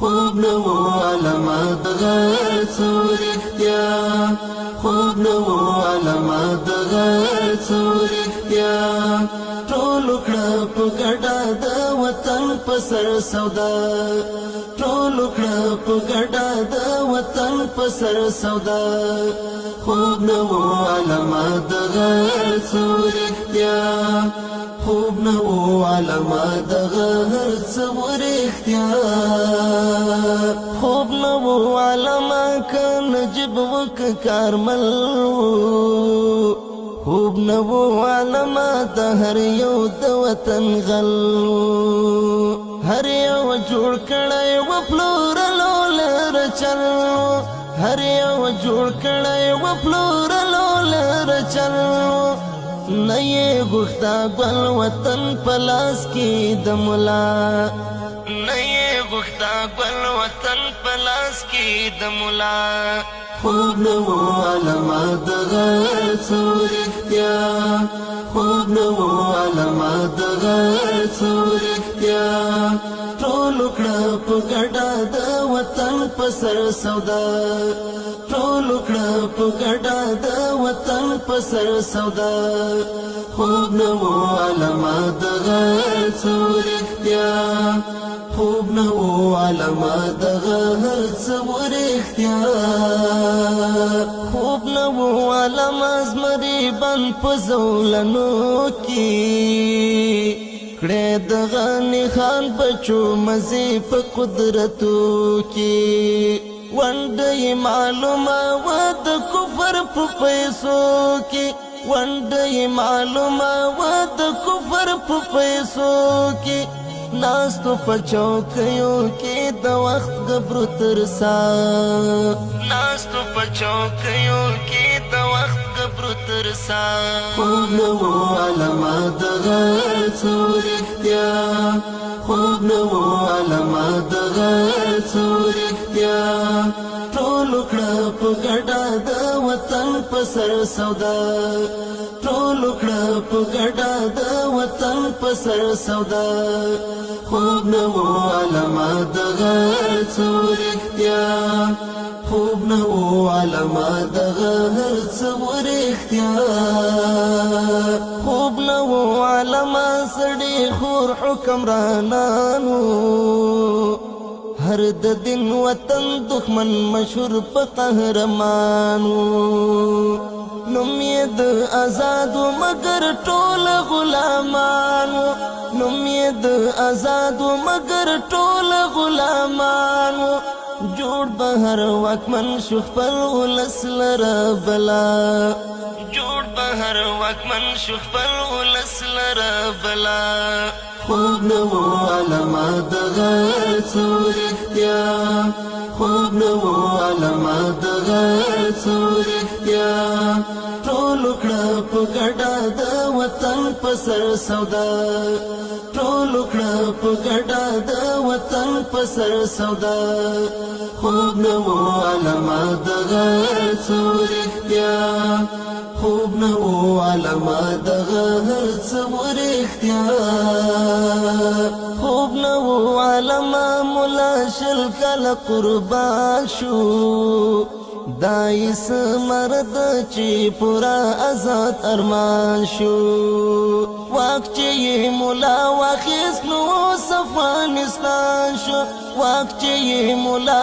خوب نو علامات غیر څورختیا خوب نو علامات غیر څورختیا ټول کړه په ګډا د وطن په سر سودا ټول کړه په ګډا د وطن په سر سودا خوب نو علامات غیر څورختیا خوب نو علامات غیر څورختیا خوب نو علامات ک نجيب وک کارمل خوب نو علامات هر یو د وطن غل هر یو جوړ کړی و پلورلو لره چل هر یو جوړ کړی و پلورلو لره چل نه یې غوښتا ګل وطن پلاس کې د مولا نه یې غوښتا ګل وطن پلاس کې د مولا خوب نو علامات غیر څورختیا خوب نو علامات غیر څورختیا ټول کړه په ګډا د وطن په سر سودا ټول کړه په ګډا د وطن په سر سودا خوب نو علامات غیر څورختیا خوب نو علامات غیر څورختیا خوب نو علامات زمری بند په زولنو کې کړه د غنی خان بچو مزه په قدرتو کې ونډه معلومه و د کفر په پیسو کې ونډه معلومه و د کفر په پیسو کې ناستو په چوکیو کې د وخت غبرو ترسا ناستو په چوکیو کې د وخت غبرو ترسا خوب نو علامات غیر څورختیا خوب نو علامات غیر څورختیا ټول کړه په ګډا د وطن په سر سودا ټول کړه په ګډا د وطن په سر سودا خوب نو علامات غیر څورختیا خوب نو علامات غیر څورختیا خوب نو علامات سړي خور حکمرانانو هر د دین وطن دښمن مشهور په قهرمانو نوم یې د آزادو مگر ټول غلامانو نوم یې د آزادو مگر ټول غلامانو جوړ بهر واکمن شو خپل ولس لره بلا جوړ بهر واکمن شو خپل ولس لره بلا خوب نو علامات غیر څورختیا خوب نو علامات غیر څورختیا ټول کړه په ګډا د وطن په سر سودا ټول کړه په ګډا د وطن په سر سودا خوب نو علامات غیر څورختیا خوب نو علامات غیر څورختیا خوب نو علامات مولا شل کله قربان شو دایس مرد چې پورا آزاد ارمان شو واک چې مولا واخیس نو افغانستان شو واک چې مولا